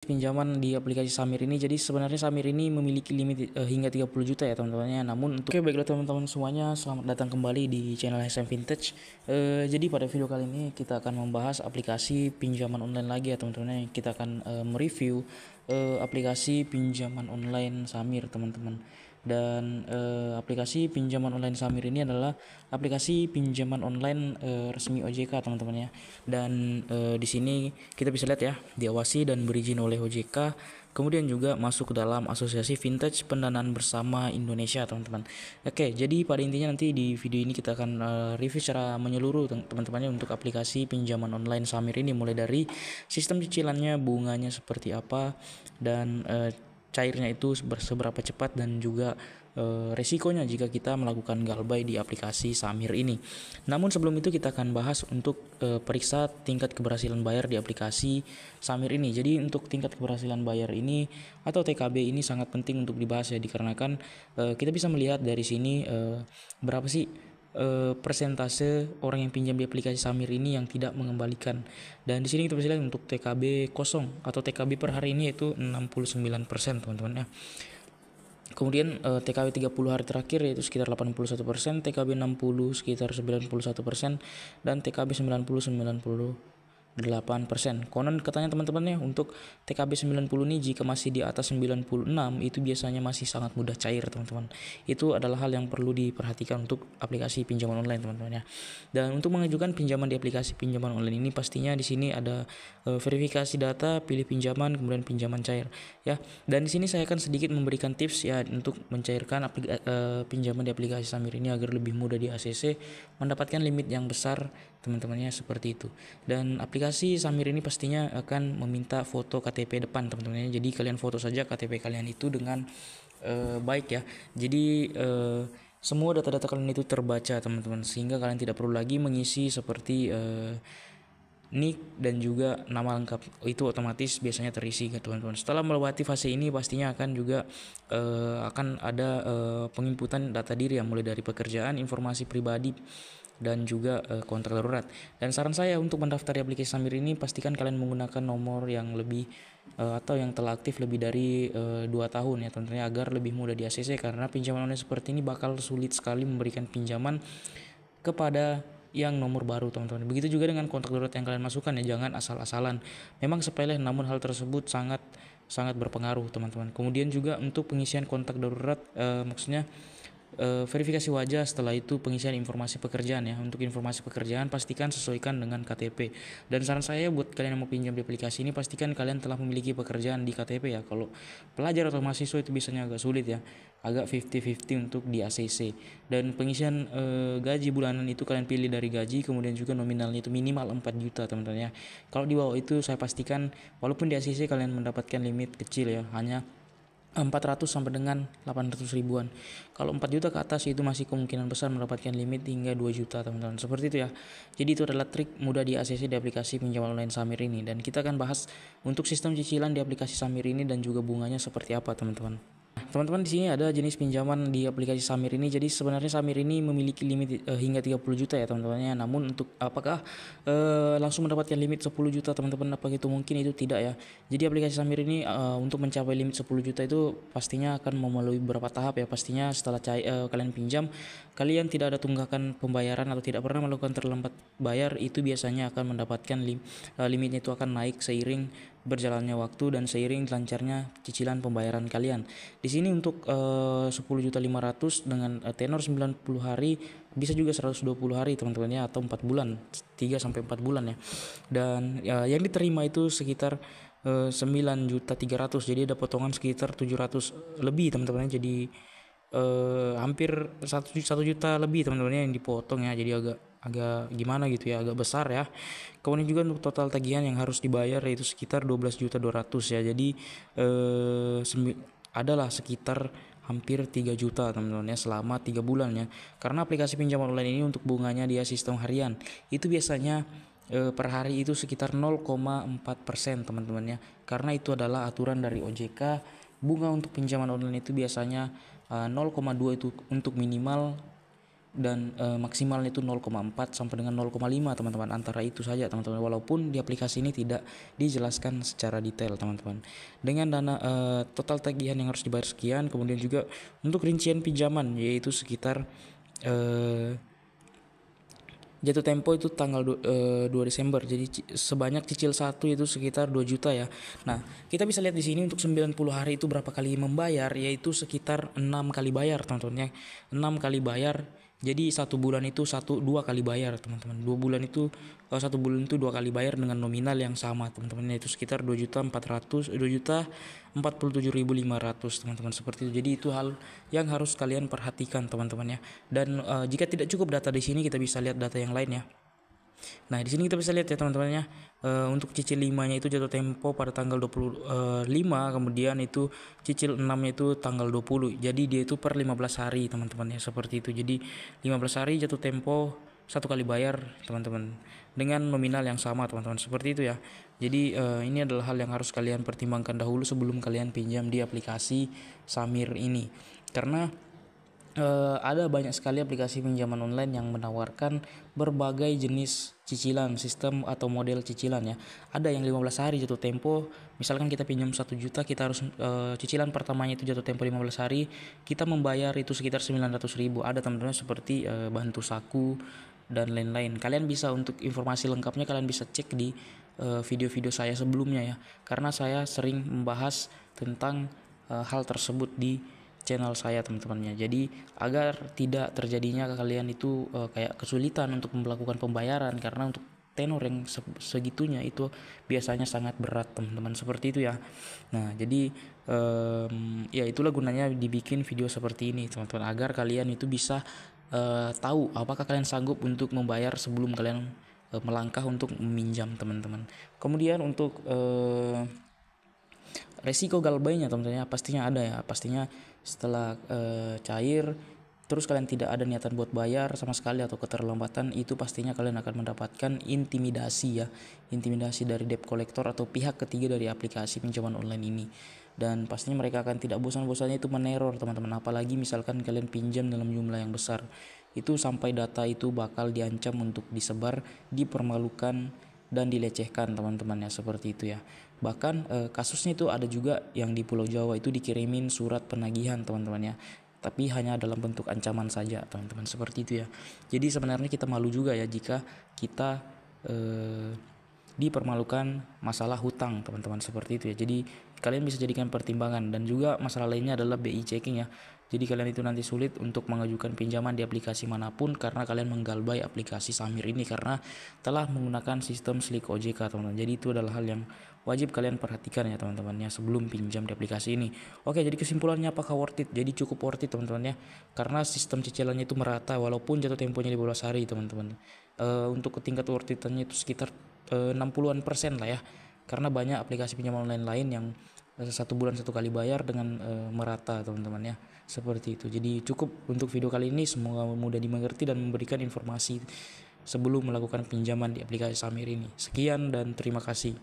Pinjaman di aplikasi Samir ini. Jadi sebenarnya Samir ini memiliki limit hingga 30 juta ya teman-temannya. Namun untuk baiklah teman-teman semuanya, selamat datang kembali di channel SM Vintage. Jadi pada video kali ini kita akan membahas aplikasi pinjaman online lagi ya teman-teman. Kita akan mereview aplikasi pinjaman online Samir teman-teman. Dan aplikasi pinjaman online Samir ini adalah aplikasi pinjaman online resmi OJK teman-teman ya. Dan di sini kita bisa lihat ya, diawasi dan berizin oleh OJK, kemudian juga masuk ke dalam Asosiasi Vintage Pendanaan Bersama Indonesia teman-teman. Oke, jadi pada intinya nanti di video ini kita akan review secara menyeluruh teman-temannya untuk aplikasi pinjaman online Samir ini, mulai dari sistem cicilannya, bunganya seperti apa, dan cairnya itu seberapa cepat, dan juga resikonya jika kita melakukan galbay di aplikasi Samir ini. Namun sebelum itu kita akan bahas untuk periksa tingkat keberhasilan bayar di aplikasi Samir ini. Jadi untuk tingkat keberhasilan bayar ini atau TKB ini sangat penting untuk dibahas ya, dikarenakan kita bisa melihat dari sini berapa sih persentase orang yang pinjam di aplikasi Samir ini yang tidak mengembalikan. Dan di sini kita bisa lihat untuk TKB kosong atau TKB per hari ini yaitu 69% teman-teman ya. Kemudian TKB 30 hari terakhir yaitu sekitar 81%, TKB 60 sekitar 91%, dan TKB 98%. Konon katanya teman-teman ya, untuk TKB 90 ini jika masih di atas 96 itu biasanya masih sangat mudah cair teman-teman. Itu adalah hal yang perlu diperhatikan untuk aplikasi pinjaman online teman-teman ya. Dan untuk mengajukan pinjaman di aplikasi pinjaman online ini pastinya di sini ada verifikasi data, pilih pinjaman, kemudian pinjaman cair ya. Dan di sini saya akan sedikit memberikan tips ya untuk mencairkan pinjaman di aplikasi Samir ini agar lebih mudah di ACC, mendapatkan limit yang besar teman-temannya, seperti itu. Dan aplikasi Samir ini pastinya akan meminta foto KTP depan teman-teman. Jadi kalian foto saja KTP kalian itu dengan baik ya. Jadi semua data-data kalian itu terbaca teman-teman, sehingga kalian tidak perlu lagi mengisi seperti nick dan juga nama lengkap. Itu otomatis biasanya terisi ya teman-teman. Setelah melewati fase ini pastinya akan juga akan ada penginputan data diri yang mulai dari pekerjaan, informasi pribadi, dan juga kontrak darurat. Dan saran saya untuk mendaftar di aplikasi Samir ini, pastikan kalian menggunakan nomor yang lebih atau yang telah aktif lebih dari 2 tahun ya tentunya, agar lebih mudah di ACC, karena pinjaman online seperti ini bakal sulit sekali memberikan pinjaman kepada yang nomor baru teman-teman. Begitu juga dengan kontrak darurat yang kalian masukkan ya, jangan asal-asalan. Memang sepele namun hal tersebut sangat berpengaruh teman-teman. Kemudian juga untuk pengisian kontak darurat, maksudnya verifikasi wajah, setelah itu pengisian informasi pekerjaan ya. Untuk informasi pekerjaan pastikan sesuaikan dengan KTP. Dan saran saya buat kalian yang mau pinjam di aplikasi ini, pastikan kalian telah memiliki pekerjaan di KTP ya. Kalau pelajar atau mahasiswa itu biasanya agak sulit ya, agak 50-50 untuk di ACC. Dan pengisian gaji bulanan itu kalian pilih dari gaji, kemudian juga nominalnya itu minimal 4 juta teman-teman ya. Kalau di bawah itu saya pastikan walaupun di ACC kalian mendapatkan limit kecil ya, hanya 400 sampai dengan 800 ribuan. Kalau 4 juta ke atas itu masih kemungkinan besar mendapatkan limit hingga 2 juta teman-teman. Seperti itu ya. Jadi itu adalah trik mudah di ACC di aplikasi pinjaman online Samir ini. Dan kita akan bahas untuk sistem cicilan di aplikasi Samir ini dan juga bunganya seperti apa teman-teman. Teman-teman, di sini ada jenis pinjaman di aplikasi Samir ini. Jadi sebenarnya Samir ini memiliki limit hingga 30 juta ya teman-temannya. Namun untuk apakah langsung mendapatkan limit 10 juta teman-teman, apa itu mungkin? Itu tidak ya. Jadi aplikasi Samir ini untuk mencapai limit 10 juta itu pastinya akan melalui beberapa tahap ya. Pastinya setelah kalian pinjam, kalian tidak ada tunggakan pembayaran atau tidak pernah melakukan terlambat bayar, itu biasanya akan mendapatkan limitnya itu akan naik seiring berjalannya waktu dan seiring lancarnya cicilan pembayaran kalian. Di sini untuk 10.500.000 dengan tenor 90 hari, bisa juga 120 hari teman-teman ya, atau 4 bulan, 3 sampai 4 bulan ya. Dan yang diterima itu sekitar 9.300.000. Jadi ada potongan sekitar 700 lebih teman-teman. Jadi hampir 1 juta lebih teman-teman yang dipotong ya. Jadi agak gimana gitu ya, agak besar ya. Kemudian juga untuk total tagihan yang harus dibayar yaitu sekitar 12.200.000 ya. Jadi adalah sekitar hampir 3 juta teman-teman ya selama 3 bulan ya. Karena aplikasi pinjaman online ini untuk bunganya dia sistem harian. Itu biasanya per hari itu sekitar 0,4% teman-teman ya. Karena itu adalah aturan dari OJK. Bunga untuk pinjaman online itu biasanya 0,2 itu untuk minimal dan maksimalnya itu 0,4 sampai dengan 0,5 teman-teman, antara itu saja teman-teman, walaupun di aplikasi ini tidak dijelaskan secara detail teman-teman. Dengan dana total tagihan yang harus dibayar sekian, kemudian juga untuk rincian pinjaman yaitu sekitar jatuh tempo itu tanggal 2 Desember. Jadi sebanyak cicil satu itu sekitar 2 juta ya. Nah, kita bisa lihat di sini untuk 90 hari itu berapa kali membayar, yaitu sekitar 6 kali bayar teman-teman ya. 6 kali bayar. Jadi 1 bulan itu 2 kali bayar teman-teman. 2 bulan itu 1 bulan itu 2 kali bayar dengan nominal yang sama teman-teman, yaitu sekitar 2.447.500 teman-teman, seperti itu. Jadi itu hal yang harus kalian perhatikan teman-teman ya. Dan jika tidak cukup data di sini, kita bisa lihat data yang lain ya. Nah, di sini kita bisa lihat ya teman-teman ya, untuk cicil 5-nya itu jatuh tempo pada tanggal 25, kemudian itu cicil 6-nya itu tanggal 20. Jadi dia itu per 15 hari teman-teman ya, seperti itu. Jadi 15 hari jatuh tempo, 1 kali bayar teman-teman, dengan nominal yang sama teman-teman, seperti itu ya. Jadi ini adalah hal yang harus kalian pertimbangkan dahulu sebelum kalian pinjam di aplikasi Samir ini. Karena ada banyak sekali aplikasi pinjaman online yang menawarkan berbagai jenis cicilan, sistem atau model cicilan ya. Ada yang 15 hari jatuh tempo. Misalkan kita pinjam 1 juta, kita harus cicilan pertamanya itu jatuh tempo 15 hari, kita membayar itu sekitar 900.000. Ada teman-teman seperti Bantu Saku dan lain-lain. Kalian bisa, untuk informasi lengkapnya kalian bisa cek di video-video saya sebelumnya ya. Karena saya sering membahas tentang hal tersebut di channel saya teman-temannya. Jadi agar tidak terjadinya kalian itu kayak kesulitan untuk melakukan pembayaran, karena untuk tenor yang segitunya itu biasanya sangat berat teman-teman, seperti itu ya. Nah, jadi ya itulah gunanya dibikin video seperti ini teman-teman, agar kalian itu bisa tahu apakah kalian sanggup untuk membayar sebelum kalian melangkah untuk meminjam teman-teman. Kemudian untuk resiko galbainya teman-teman, pastinya ada ya. Pastinya setelah cair terus kalian tidak ada niatan buat bayar sama sekali atau keterlambatan, itu pastinya kalian akan mendapatkan intimidasi ya. Intimidasi dari debt collector atau pihak ketiga dari aplikasi pinjaman online ini. Dan pastinya mereka akan tidak bosan-bosannya itu meneror teman-teman. Apalagi misalkan kalian pinjam dalam jumlah yang besar, itu sampai data itu bakal diancam untuk disebar, dipermalukan dan dilecehkan teman-teman ya, seperti itu ya. Bahkan kasusnya itu ada juga yang di Pulau Jawa itu dikirimin surat penagihan teman-teman ya, tapi hanya dalam bentuk ancaman saja teman-teman, seperti itu ya. Jadi sebenarnya kita malu juga ya jika kita dipermalukan masalah hutang teman-teman, seperti itu ya. Jadi kalian bisa jadikan pertimbangan. Dan juga masalah lainnya adalah BI checking ya. Jadi kalian itu nanti sulit untuk mengajukan pinjaman di aplikasi manapun karena kalian menggalbai aplikasi Samir ini, karena telah menggunakan sistem Slik OJK teman-teman. Jadi itu adalah hal yang wajib kalian perhatikan ya teman-teman ya, sebelum pinjam di aplikasi ini. Oke, jadi kesimpulannya, apakah worth it? Jadi cukup worth it teman-teman ya, karena sistem cicilannya itu merata walaupun jatuh temponya 15 hari teman-teman. Untuk tingkat worth it-nya itu sekitar 60% lah ya, karena banyak aplikasi pinjaman online lain yang 1 bulan 1 kali bayar dengan merata teman-teman ya, seperti itu. Jadi cukup untuk video kali ini, semoga mudah dimengerti dan memberikan informasi sebelum melakukan pinjaman di aplikasi Samir ini. Sekian dan terima kasih.